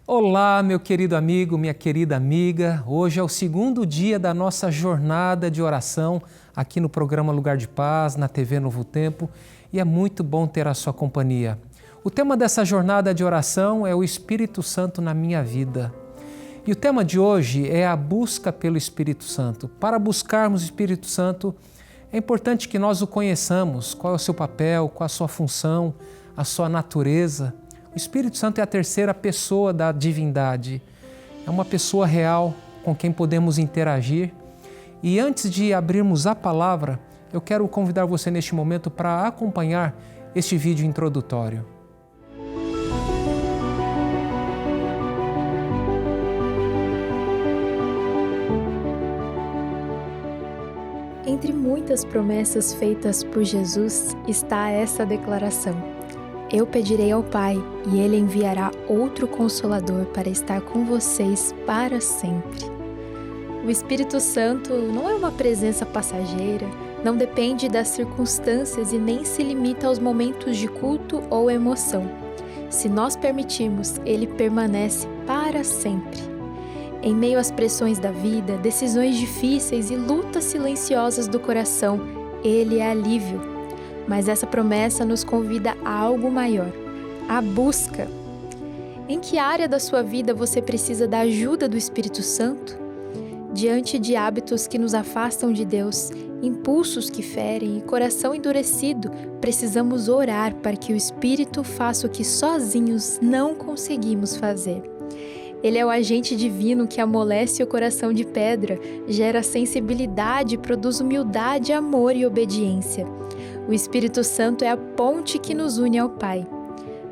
Olá, meu querido amigo, minha querida amiga. Hoje é o segundo dia da nossa jornada de oração aqui no programa Lugar de Paz, na TV Novo Tempo, e é muito bom ter a sua companhia. O tema dessa jornada de oração é o Espírito Santo na minha vida. E o tema de hoje é a busca pelo Espírito Santo. Para buscarmos o Espírito Santo, é importante que nós o conheçamos, qual é o seu papel, qual a sua função, a sua natureza. O Espírito Santo é a terceira pessoa da divindade. É uma pessoa real com quem podemos interagir. E antes de abrirmos a palavra, eu quero convidar você neste momento para acompanhar este vídeo introdutório. Entre muitas promessas feitas por Jesus está essa declaração: Eu pedirei ao Pai, e Ele enviará outro Consolador para estar com vocês para sempre. O Espírito Santo não é uma presença passageira, não depende das circunstâncias e nem se limita aos momentos de culto ou emoção. Se nós permitirmos, Ele permanece para sempre. Em meio às pressões da vida, decisões difíceis e lutas silenciosas do coração, Ele é alívio. Mas essa promessa nos convida a algo maior, a busca. Em que área da sua vida você precisa da ajuda do Espírito Santo? Diante de hábitos que nos afastam de Deus, impulsos que ferem e coração endurecido, precisamos orar para que o Espírito faça o que sozinhos não conseguimos fazer. Ele é o agente divino que amolece o coração de pedra, gera sensibilidade, produz humildade, amor e obediência. O Espírito Santo é a ponte que nos une ao Pai.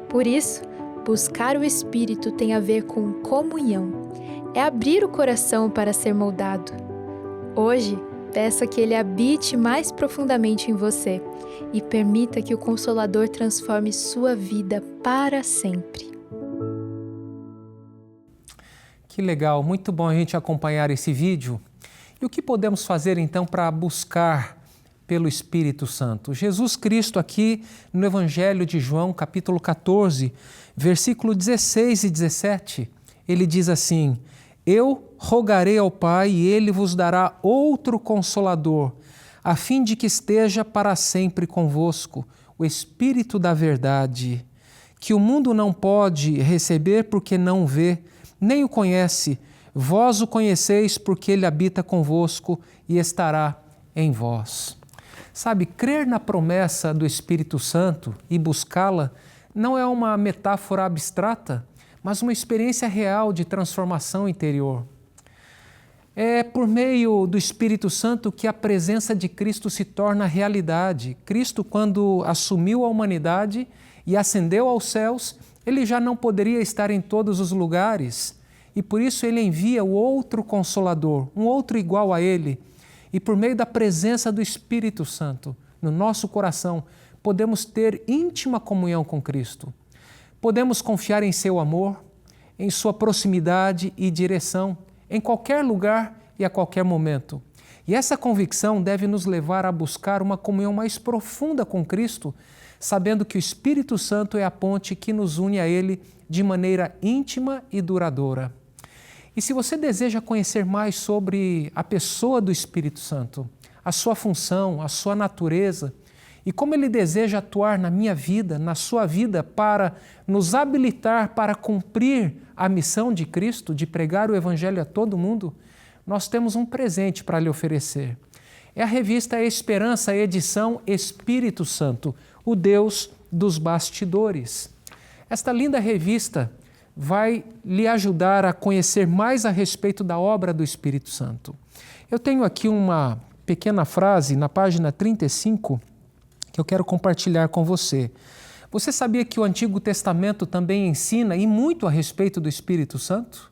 Por isso, buscar o Espírito tem a ver com comunhão. É abrir o coração para ser moldado. Hoje, peça que Ele habite mais profundamente em você e permita que o Consolador transforme sua vida para sempre. Que legal, muito bom a gente acompanhar esse vídeo. E o que podemos fazer então para buscar pelo Espírito Santo? Jesus Cristo aqui no Evangelho de João, capítulo 14, versículo 16 e 17, ele diz assim: Eu rogarei ao Pai e Ele vos dará outro Consolador, a fim de que esteja para sempre convosco, o Espírito da verdade, que o mundo não pode receber porque não vê, nem o conhece. Vós o conheceis porque Ele habita convosco e estará em vós. Sabe, crer na promessa do Espírito Santo e buscá-la não é uma metáfora abstrata, mas uma experiência real de transformação interior. É por meio do Espírito Santo que a presença de Cristo se torna realidade. Cristo, quando assumiu a humanidade e ascendeu aos céus, Ele já não poderia estar em todos os lugares e por isso Ele envia o outro Consolador, um outro igual a Ele. E por meio da presença do Espírito Santo no nosso coração, podemos ter íntima comunhão com Cristo. Podemos confiar em seu amor, em sua proximidade e direção, em qualquer lugar e a qualquer momento. E essa convicção deve nos levar a buscar uma comunhão mais profunda com Cristo, sabendo que o Espírito Santo é a ponte que nos une a Ele de maneira íntima e duradoura. E se você deseja conhecer mais sobre a pessoa do Espírito Santo, a sua função, a sua natureza e como Ele deseja atuar na minha vida, na sua vida, para nos habilitar para cumprir a missão de Cristo, de pregar o Evangelho a todo mundo, nós temos um presente para lhe oferecer. É a revista Esperança, edição Espírito Santo, o Deus dos bastidores. Esta linda revista vai lhe ajudar a conhecer mais a respeito da obra do Espírito Santo. Eu tenho aqui uma pequena frase na página 35 que eu quero compartilhar com você. Você sabia que o Antigo Testamento também ensina e muito a respeito do Espírito Santo?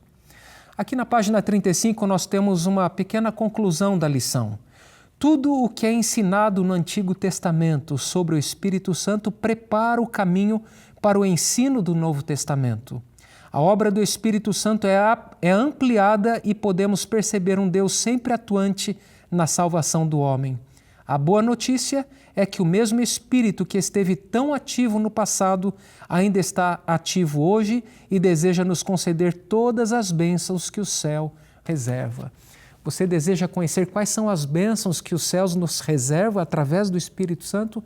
Aqui na página 35 nós temos uma pequena conclusão da lição. Tudo o que é ensinado no Antigo Testamento sobre o Espírito Santo prepara o caminho para o ensino do Novo Testamento. A obra do Espírito Santo é ampliada e podemos perceber um Deus sempre atuante na salvação do homem. A boa notícia é que o mesmo Espírito que esteve tão ativo no passado ainda está ativo hoje e deseja nos conceder todas as bênçãos que o céu reserva. Você deseja conhecer quais são as bênçãos que os céus nos reservam através do Espírito Santo?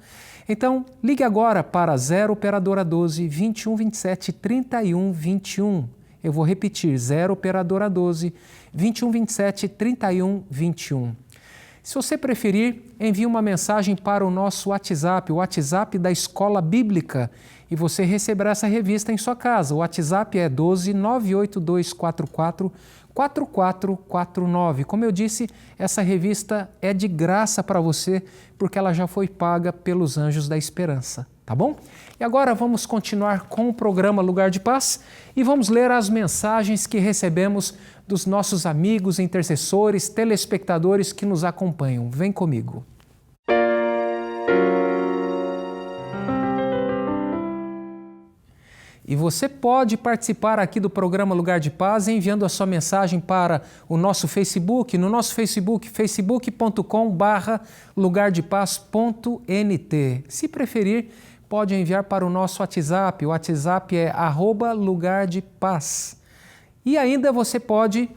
Então, ligue agora para 0 Operadora 12 21 27 31 21. Eu vou repetir, 0 Operadora 12 21 27 31 21. Se você preferir, envie uma mensagem para o nosso WhatsApp, o WhatsApp da Escola Bíblica, e você receberá essa revista em sua casa. O WhatsApp é 12 98244 4449. Como eu disse, essa revista é de graça para você, porque ela já foi paga pelos Anjos da Esperança, tá bom? E agora vamos continuar com o programa Lugar de Paz e vamos ler as mensagens que recebemos dos nossos amigos, intercessores, telespectadores que nos acompanham. Vem comigo. E você pode participar aqui do programa Lugar de Paz enviando a sua mensagem para o nosso Facebook, no nosso Facebook, facebook.com/lugardepaz.nt. Se preferir, pode enviar para o nosso WhatsApp. O WhatsApp é @lugardepaz. E ainda você pode,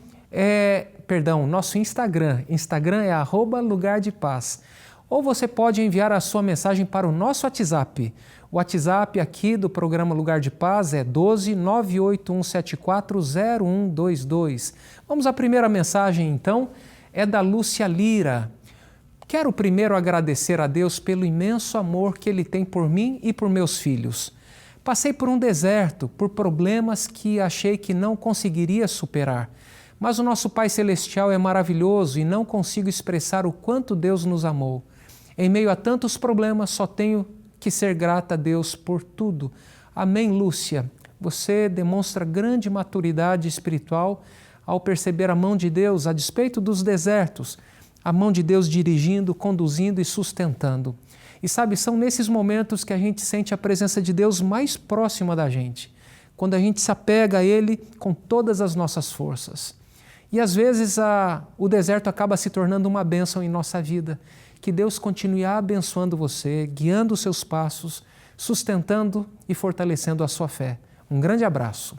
nosso Instagram. Instagram é @lugardepaz. Ou você pode enviar a sua mensagem para o nosso WhatsApp. O WhatsApp aqui do programa Lugar de Paz é 12 98174 0122. Vamos à primeira mensagem então, é da Lúcia Lira. Quero primeiro agradecer a Deus pelo imenso amor que Ele tem por mim e por meus filhos. Passei por um deserto, por problemas que achei que não conseguiria superar. Mas o nosso Pai Celestial é maravilhoso e não consigo expressar o quanto Deus nos amou. Em meio a tantos problemas, só tenho que ser grata a Deus por tudo. Amém, Lúcia. Você demonstra grande maturidade espiritual ao perceber a mão de Deus a despeito dos desertos, a mão de Deus dirigindo, conduzindo e sustentando. E sabe, são nesses momentos que a gente sente a presença de Deus mais próxima da gente, quando a gente se apega a Ele com todas as nossas forças. E às vezes o deserto acaba se tornando uma bênção em nossa vida. Que Deus continue abençoando você, guiando os seus passos, sustentando e fortalecendo a sua fé. Um grande abraço.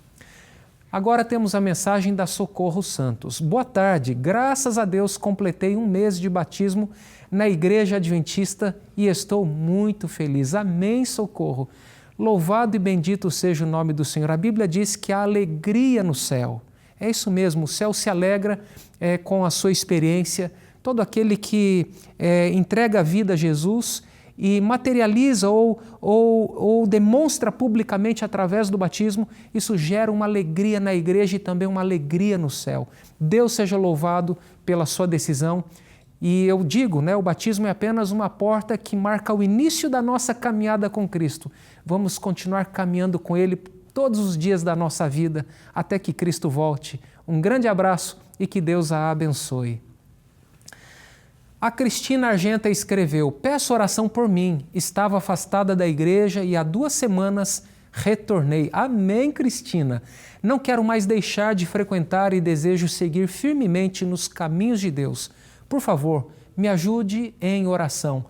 Agora temos a mensagem da Socorro Santos. Boa tarde, graças a Deus completei 1 mês de batismo na Igreja Adventista e estou muito feliz. Amém, Socorro. Louvado e bendito seja o nome do Senhor. A Bíblia diz que há alegria no céu. É isso mesmo, o céu se alegra com a sua experiência. Todo aquele que entrega a vida a Jesus e materializa ou demonstra publicamente através do batismo, isso gera uma alegria na igreja e também uma alegria no céu. Deus seja louvado pela sua decisão. E eu digo, o batismo é apenas uma porta que marca o início da nossa caminhada com Cristo. Vamos continuar caminhando com Ele todos os dias da nossa vida, até que Cristo volte. Um grande abraço e que Deus a abençoe. A Cristina Argenta escreveu: peço oração por mim, estava afastada da igreja e há 2 semanas retornei. Amém, Cristina. Não quero mais deixar de frequentar e desejo seguir firmemente nos caminhos de Deus. Por favor, me ajude em oração.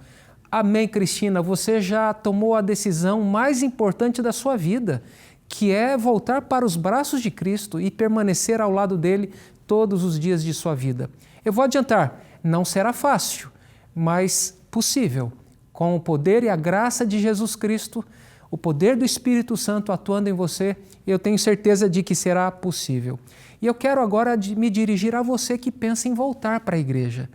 Amém, Cristina. Você já tomou a decisão mais importante da sua vida, que é voltar para os braços de Cristo e permanecer ao lado dele todos os dias de sua vida. Eu vou adiantar, não será fácil, mas possível. Com o poder e a graça de Jesus Cristo, o poder do Espírito Santo atuando em você, eu tenho certeza de que será possível. E eu quero agora me dirigir a você que pensa em voltar para a igreja.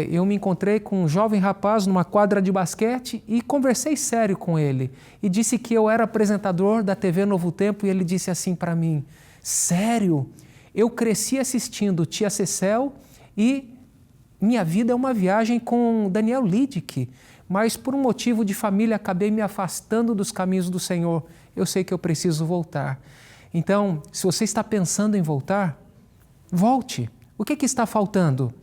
Eu me encontrei com um jovem rapaz numa quadra de basquete e conversei sério com ele. E disse que eu era apresentador da TV Novo Tempo e ele disse assim para mim: sério? Eu cresci assistindo Tia Cecel e minha vida é uma viagem com Daniel Lidick, mas por um motivo de família acabei me afastando dos caminhos do Senhor. Eu sei que eu preciso voltar. Então, se você está pensando em voltar, volte. O que está faltando?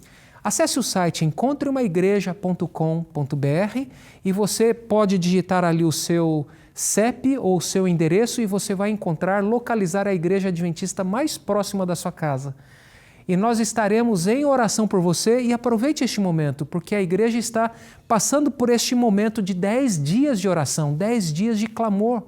Acesse o site encontreumaigreja.com.br e você pode digitar ali o seu CEP ou o seu endereço e você vai localizar a igreja adventista mais próxima da sua casa. e nós estaremos em oração por você. E aproveite este momento, porque a igreja está passando por este momento de 10 dias de oração, 10 dias de clamor.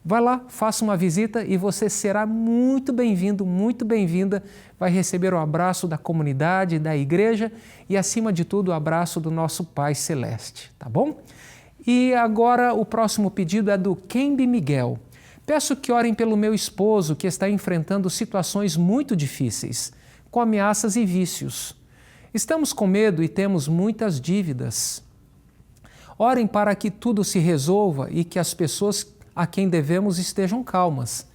Vai lá, faça uma visita e você será muito bem-vindo, muito bem-vinda. Vai receber o abraço da comunidade, da igreja e, acima de tudo, o abraço do nosso Pai Celeste, tá bom? E agora o próximo pedido é do Kembe Miguel. Peço que orem pelo meu esposo, que está enfrentando situações muito difíceis, com ameaças e vícios. Estamos com medo e temos muitas dívidas. Orem para que tudo se resolva e que as pessoas a quem devemos estejam calmas.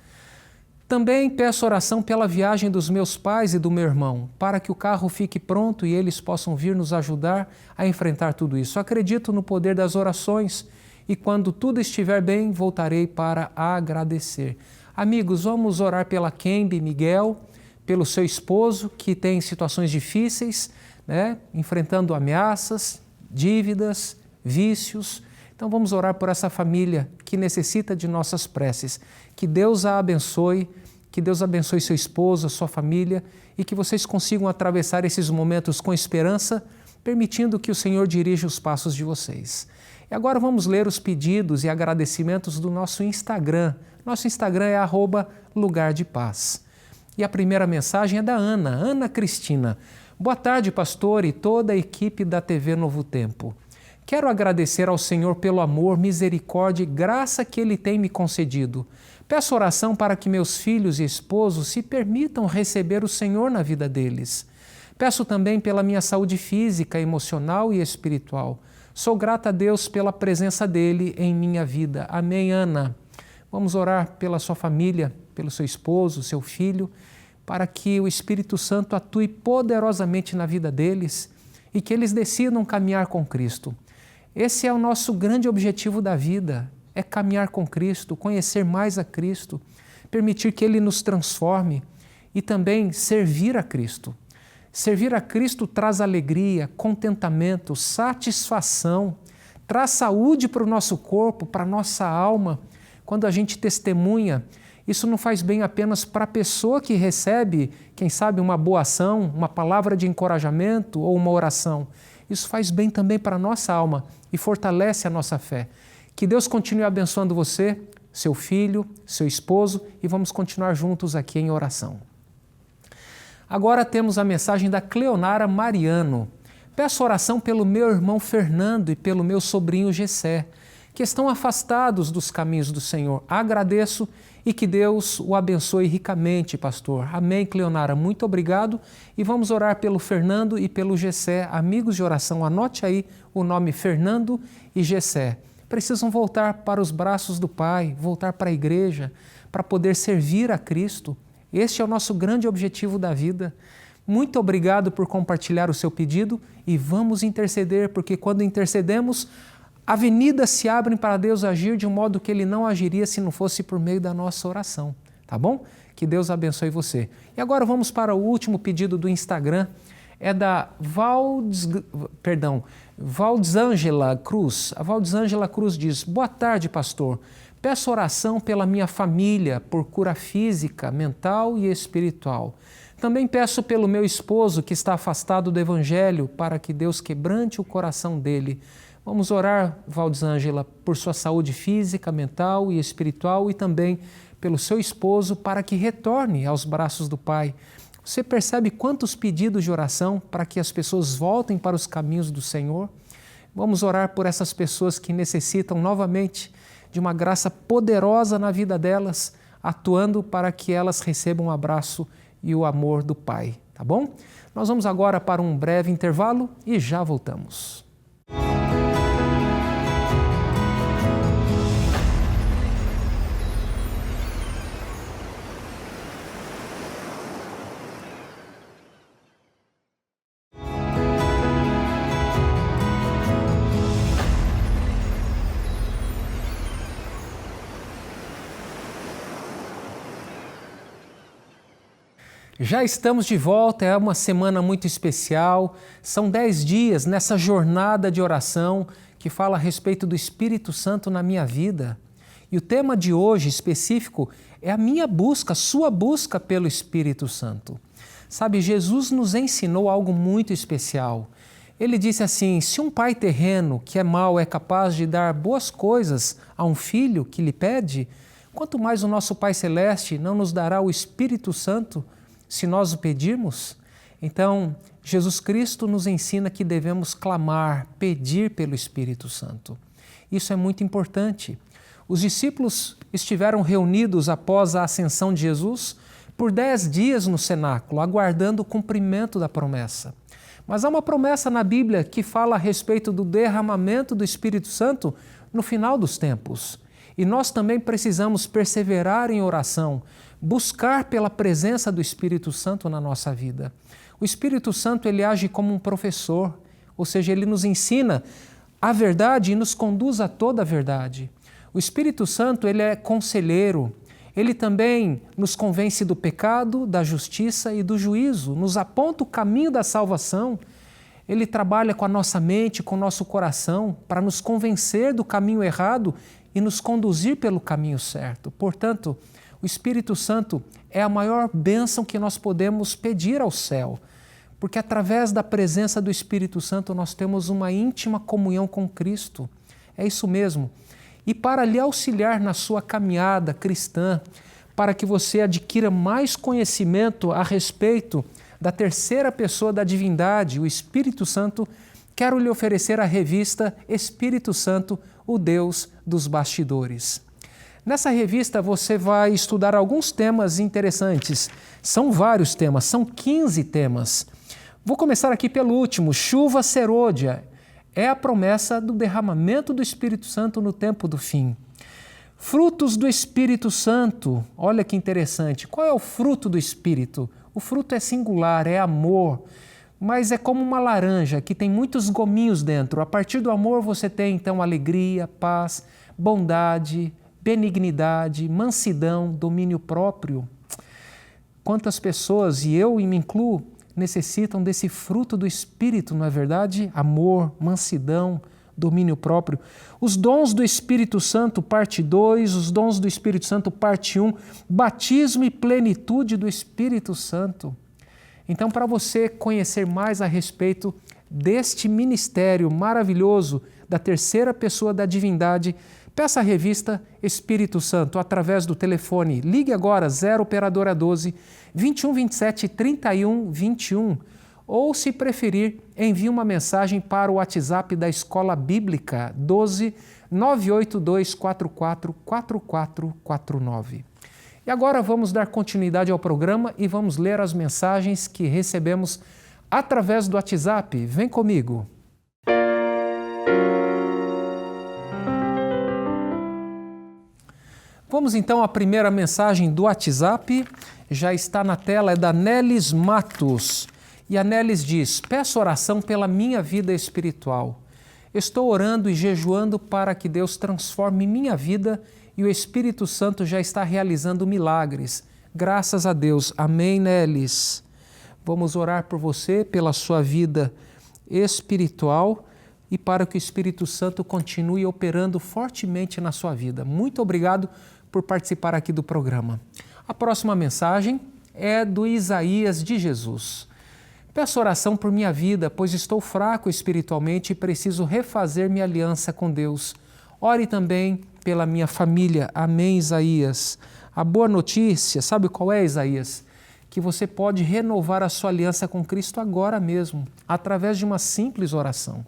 Também peço oração pela viagem dos meus pais e do meu irmão, para que o carro fique pronto e eles possam vir nos ajudar a enfrentar tudo isso. Acredito no poder das orações e quando tudo estiver bem, voltarei para agradecer. Amigos, vamos orar pela Kembe Miguel, pelo seu esposo que tem situações difíceis, enfrentando ameaças, dívidas, vícios. Então vamos orar por essa família que necessita de nossas preces. Que Deus a abençoe, que Deus abençoe seu esposo, a sua família e que vocês consigam atravessar esses momentos com esperança, permitindo que o Senhor dirija os passos de vocês. E agora vamos ler os pedidos e agradecimentos do nosso Instagram. Nosso Instagram é @lugar-de-paz. E a primeira mensagem é da Ana Cristina. Boa tarde, pastor e toda a equipe da TV Novo Tempo. Quero agradecer ao Senhor pelo amor, misericórdia e graça que Ele tem me concedido. Peço oração para que meus filhos e esposo se permitam receber o Senhor na vida deles. Peço também pela minha saúde física, emocional e espiritual. Sou grata a Deus pela presença dEle em minha vida. Amém, Ana. Vamos orar pela sua família, pelo seu esposo, seu filho, para que o Espírito Santo atue poderosamente na vida deles e que eles decidam caminhar com Cristo. Esse é o nosso grande objetivo da vida, é caminhar com Cristo, conhecer mais a Cristo, permitir que Ele nos transforme e também servir a Cristo. Servir a Cristo traz alegria, contentamento, satisfação, traz saúde para o nosso corpo, para a nossa alma. Quando a gente testemunha, isso não faz bem apenas para a pessoa que recebe, quem sabe, uma boa ação, uma palavra de encorajamento ou uma oração. Isso faz bem também para a nossa alma e fortalece a nossa fé. Que Deus continue abençoando você, seu filho, seu esposo e vamos continuar juntos aqui em oração. Agora temos a mensagem da Cleonara Mariano. Peço oração pelo meu irmão Fernando e pelo meu sobrinho Gessé, que estão afastados dos caminhos do Senhor. Agradeço e que Deus o abençoe ricamente, pastor. Amém, Cleonara. Muito obrigado. E vamos orar pelo Fernando e pelo Gessé. Amigos de oração, anote aí o nome Fernando e Gessé. Precisam voltar para os braços do Pai, voltar para a igreja, para poder servir a Cristo. Este é o nosso grande objetivo da vida. Muito obrigado por compartilhar o seu pedido e vamos interceder, porque quando intercedemos, avenidas se abrem para Deus agir de um modo que Ele não agiria se não fosse por meio da nossa oração, tá bom? Que Deus abençoe você. E agora vamos para o último pedido do Instagram, é da Valdzângela Cruz. A Valdzângela Cruz diz: boa tarde, pastor. Peço oração pela minha família, por cura física, mental e espiritual. Também peço pelo meu esposo que está afastado do Evangelho, para que Deus quebrante o coração dele. Vamos orar, Valdzângela, por sua saúde física, mental e espiritual e também pelo seu esposo para que retorne aos braços do Pai. Você percebe quantos pedidos de oração para que as pessoas voltem para os caminhos do Senhor? Vamos orar por essas pessoas que necessitam novamente de uma graça poderosa na vida delas, atuando para que elas recebam o abraço e o amor do Pai, tá bom? Nós vamos agora para um breve intervalo e já voltamos. Já estamos de volta, é uma semana muito especial, são 10 dias nessa jornada de oração que fala a respeito do Espírito Santo na minha vida. E o tema de hoje específico é a minha busca, a sua busca pelo Espírito Santo. Sabe, Jesus nos ensinou algo muito especial. Ele disse assim: se um pai terreno que é mau é capaz de dar boas coisas a um filho que lhe pede, quanto mais o nosso Pai Celeste não nos dará o Espírito Santo se nós o pedirmos? Então, Jesus Cristo nos ensina que devemos clamar, pedir pelo Espírito Santo. Isso é muito importante. Os discípulos estiveram reunidos após a ascensão de Jesus por 10 dias no cenáculo, aguardando o cumprimento da promessa. Mas há uma promessa na Bíblia que fala a respeito do derramamento do Espírito Santo no final dos tempos. E nós também precisamos perseverar em oração, buscar pela presença do Espírito Santo na nossa vida. O Espírito Santo, ele age como um professor, ou seja, ele nos ensina a verdade e nos conduz a toda a verdade. O Espírito Santo, ele é conselheiro, ele também nos convence do pecado, da justiça e do juízo, nos aponta o caminho da salvação. Ele trabalha com a nossa mente, com o nosso coração, para nos convencer do caminho errado e nos conduzir pelo caminho certo. Portanto, o Espírito Santo é a maior bênção que nós podemos pedir ao céu, porque através da presença do Espírito Santo nós temos uma íntima comunhão com Cristo. É isso mesmo. E para lhe auxiliar na sua caminhada cristã, para que você adquira mais conhecimento a respeito da terceira pessoa da divindade, o Espírito Santo, quero lhe oferecer a revista Espírito Santo, o Deus dos bastidores. Nessa revista você vai estudar alguns temas interessantes. São vários temas, são 15 temas. Vou começar aqui pelo último, chuva serôdia. É a promessa do derramamento do Espírito Santo no tempo do fim. Frutos do Espírito Santo, olha que interessante. Qual é o fruto do Espírito? O fruto é singular, é amor, mas é como uma laranja que tem muitos gominhos dentro. A partir do amor você tem então alegria, paz, bondade, benignidade, mansidão, domínio próprio. Quantas pessoas, e eu me incluo, necessitam desse fruto do Espírito, não é verdade? Amor, mansidão, domínio próprio. Os dons do Espírito Santo, parte 2, os dons do Espírito Santo, parte 1, batismo e plenitude do Espírito Santo. Então, para você conhecer mais a respeito deste ministério maravilhoso da terceira pessoa da divindade, peça a revista Espírito Santo através do telefone. Ligue agora 0 operadora 12 21 27 31 21 ou, se preferir, envie uma mensagem para o WhatsApp da Escola Bíblica 12 982 44 4449. E agora vamos dar continuidade ao programa e vamos ler as mensagens que recebemos através do WhatsApp. Vem comigo! Vamos então à primeira mensagem do WhatsApp, já está na tela, é da Nelis Matos. E a Nelis diz: peço oração pela minha vida espiritual. Estou orando e jejuando para que Deus transforme minha vida e o Espírito Santo já está realizando milagres. Graças a Deus. Amém, Nelis. Vamos orar por você, pela sua vida espiritual e para que o Espírito Santo continue operando fortemente na sua vida. Muito obrigado por participar aqui do programa. A próxima mensagem é do Isaías de Jesus. Peço oração por minha vida, pois estou fraco espiritualmente e preciso refazer minha aliança com Deus. Ore também pela minha família. Amém, Isaías. A boa notícia, sabe qual é, Isaías? Que você pode renovar a sua aliança com Cristo agora mesmo, através de uma simples oração.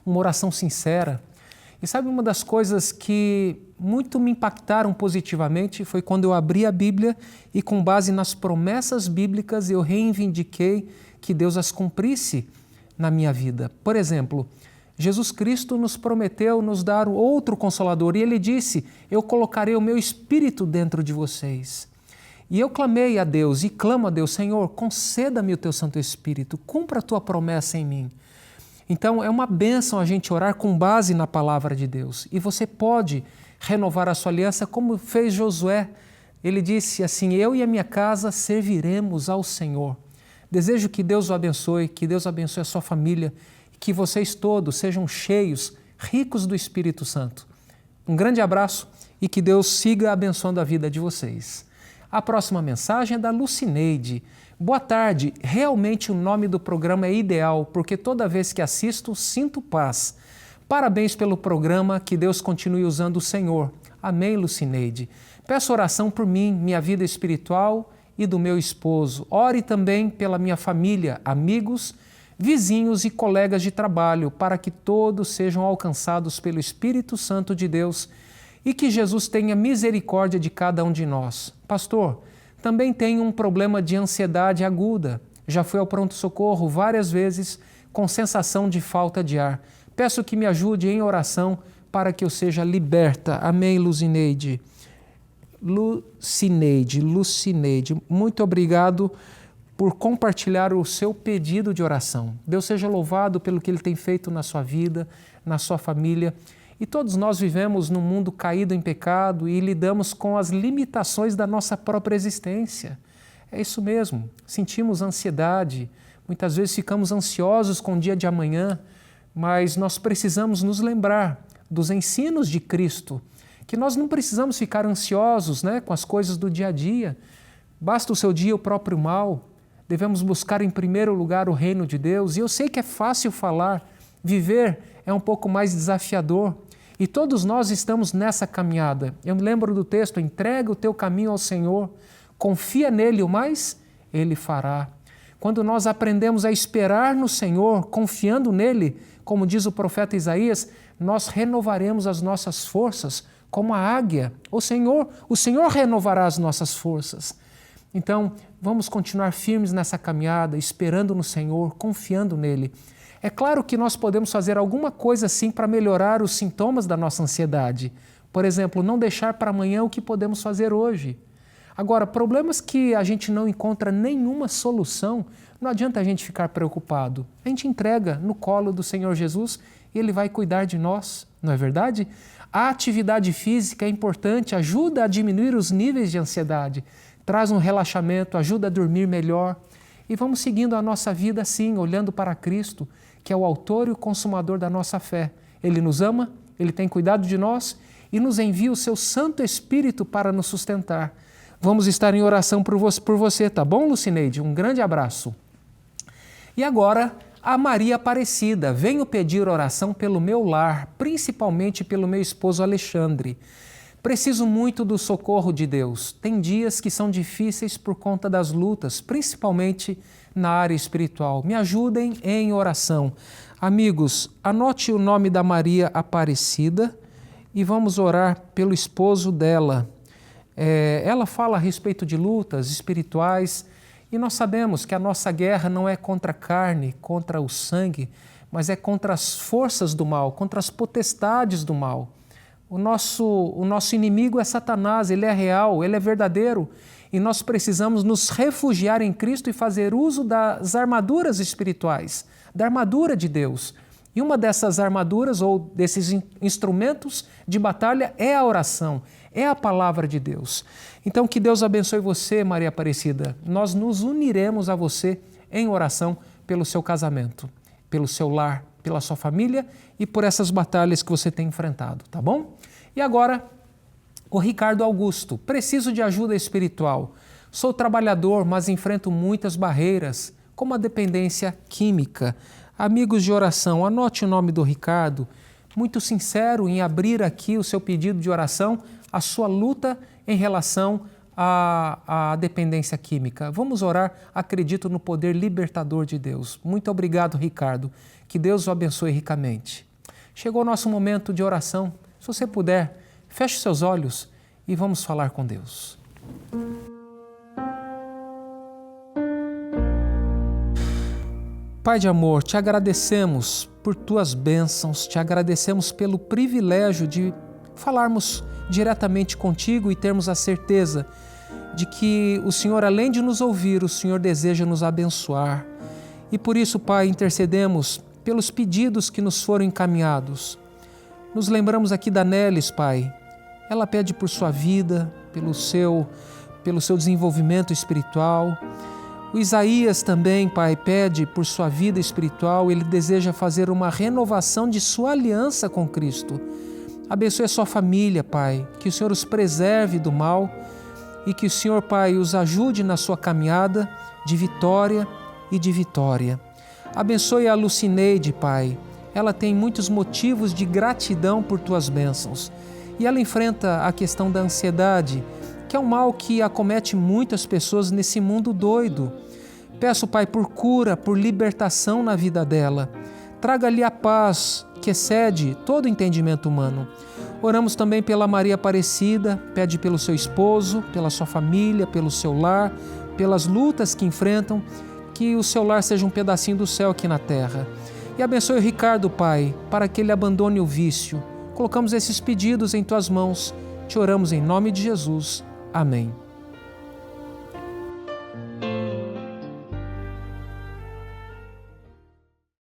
Uma oração sincera. E sabe, uma das coisas que muito me impactaram positivamente foi quando eu abri a Bíblia e, com base nas promessas bíblicas, eu reivindiquei que Deus as cumprisse na minha vida. Por exemplo, Jesus Cristo nos prometeu nos dar outro Consolador e Ele disse: eu colocarei o meu Espírito dentro de vocês. E eu clamei a Deus e clamo a Deus: Senhor, conceda-me o Teu Santo Espírito, cumpra a Tua promessa em mim. Então, é uma bênção a gente orar com base na palavra de Deus. E você pode renovar a sua aliança como fez Josué. Ele disse assim: eu e a minha casa serviremos ao Senhor. Desejo que Deus o abençoe, que Deus abençoe a sua família, que vocês todos sejam cheios, ricos do Espírito Santo. Um grande abraço e que Deus siga abençoando a vida de vocês. A próxima mensagem é da Lucineide. Boa tarde, realmente o nome do programa é ideal, porque toda vez que assisto, sinto paz. Parabéns pelo programa, que Deus continue usando o Senhor. Amém, Lucineide. Peço oração por mim, minha vida espiritual e do meu esposo. Ore também pela minha família, amigos, vizinhos e colegas de trabalho, para que todos sejam alcançados pelo Espírito Santo de Deus e que Jesus tenha misericórdia de cada um de nós. Pastor, também tenho um problema de ansiedade aguda. Já fui ao pronto-socorro várias vezes com sensação de falta de ar. Peço que me ajude em oração para que eu seja liberta. Amém, Lucineide. Lucineide, muito obrigado por compartilhar o seu pedido de oração. Deus seja louvado pelo que Ele tem feito na sua vida, na sua família. E todos nós vivemos num mundo caído em pecado e lidamos com as limitações da nossa própria existência. É isso mesmo, sentimos ansiedade, muitas vezes ficamos ansiosos com o dia de amanhã, mas nós precisamos nos lembrar dos ensinos de Cristo, que nós não precisamos ficar ansiosos, com as coisas do dia a dia. Basta o seu dia o próprio mal, devemos buscar em primeiro lugar o reino de Deus. E eu sei que é fácil falar, viver é um pouco mais desafiador. E todos nós estamos nessa caminhada. Eu me lembro do texto, entrega o teu caminho ao Senhor, confia nele, o mais Ele fará. Quando nós aprendemos a esperar no Senhor, confiando nele, como diz o profeta Isaías, nós renovaremos as nossas forças como a águia. O Senhor renovará as nossas forças. Então, vamos continuar firmes nessa caminhada, esperando no Senhor, confiando nele. É claro que nós podemos fazer alguma coisa assim para melhorar os sintomas da nossa ansiedade. Por exemplo, não deixar para amanhã o que podemos fazer hoje. Agora, problemas que a gente não encontra nenhuma solução, não adianta a gente ficar preocupado. A gente entrega no colo do Senhor Jesus e Ele vai cuidar de nós, não é verdade? A atividade física é importante, ajuda a diminuir os níveis de ansiedade, traz um relaxamento, ajuda a dormir melhor. E vamos seguindo a nossa vida assim, olhando para Cristo, que é o autor e o consumador da nossa fé. Ele nos ama, Ele tem cuidado de nós e nos envia o seu Santo Espírito para nos sustentar. Vamos estar em oração por você, tá bom, Lucineide? Um grande abraço. E agora, a Maria Aparecida. Venho pedir oração pelo meu lar, principalmente pelo meu esposo Alexandre. Preciso muito do socorro de Deus. Tem dias que são difíceis por conta das lutas, principalmente na área espiritual. Me ajudem em oração. Amigos, anote o nome da Maria Aparecida e vamos orar pelo esposo dela. Ela fala a respeito de lutas espirituais e nós sabemos que a nossa guerra não é contra a carne, contra o sangue, mas é contra as forças do mal, contra as potestades do mal. O nosso inimigo é Satanás, ele é real, ele é verdadeiro e nós precisamos nos refugiar em Cristo e fazer uso das armaduras espirituais, da armadura de Deus. E uma dessas armaduras ou desses instrumentos de batalha é a oração, é a palavra de Deus. Então que Deus abençoe você, Maria Aparecida. Nós nos uniremos a você em oração pelo seu casamento, pelo seu lar, pela sua família e por essas batalhas que você tem enfrentado, tá bom? E agora, o Ricardo Augusto. Preciso de ajuda espiritual. Sou trabalhador, mas enfrento muitas barreiras, como a dependência química. Amigos de oração, anote o nome do Ricardo. Muito sincero em abrir aqui o seu pedido de oração, a sua luta em relação à dependência química. Vamos orar, acredito no poder libertador de Deus. Muito obrigado, Ricardo. Que Deus o abençoe ricamente. Chegou o nosso momento de oração. Se você puder, feche seus olhos e vamos falar com Deus. Pai de amor, te agradecemos por tuas bênçãos, te agradecemos pelo privilégio de falarmos diretamente contigo e termos a certeza de que o Senhor, além de nos ouvir, o Senhor deseja nos abençoar. E por isso, Pai, intercedemos pelos pedidos que nos foram encaminhados. Nos lembramos aqui da Nelis, Pai. Ela pede por sua vida, pelo seu desenvolvimento espiritual. O Isaías também, Pai, pede por sua vida espiritual. Ele deseja fazer uma renovação de sua aliança com Cristo. Abençoe a sua família, Pai, que o Senhor os preserve do mal e que o Senhor, Pai, os ajude na sua caminhada de vitória e de vitória. Abençoe a Lucineide, Pai. Ela tem muitos motivos de gratidão por tuas bênçãos e ela enfrenta a questão da ansiedade, que é um mal que acomete muitas pessoas nesse mundo doido. Peço, Pai, por cura, por libertação na vida dela. Traga-lhe a paz que excede todo entendimento humano. Oramos também pela Maria Aparecida, pede pelo seu esposo, pela sua família, pelo seu lar, pelas lutas que enfrentam, que o seu lar seja um pedacinho do céu aqui na terra. E abençoe o Ricardo, Pai, para que ele abandone o vício. Colocamos esses pedidos em tuas mãos. Te oramos em nome de Jesus. Amém.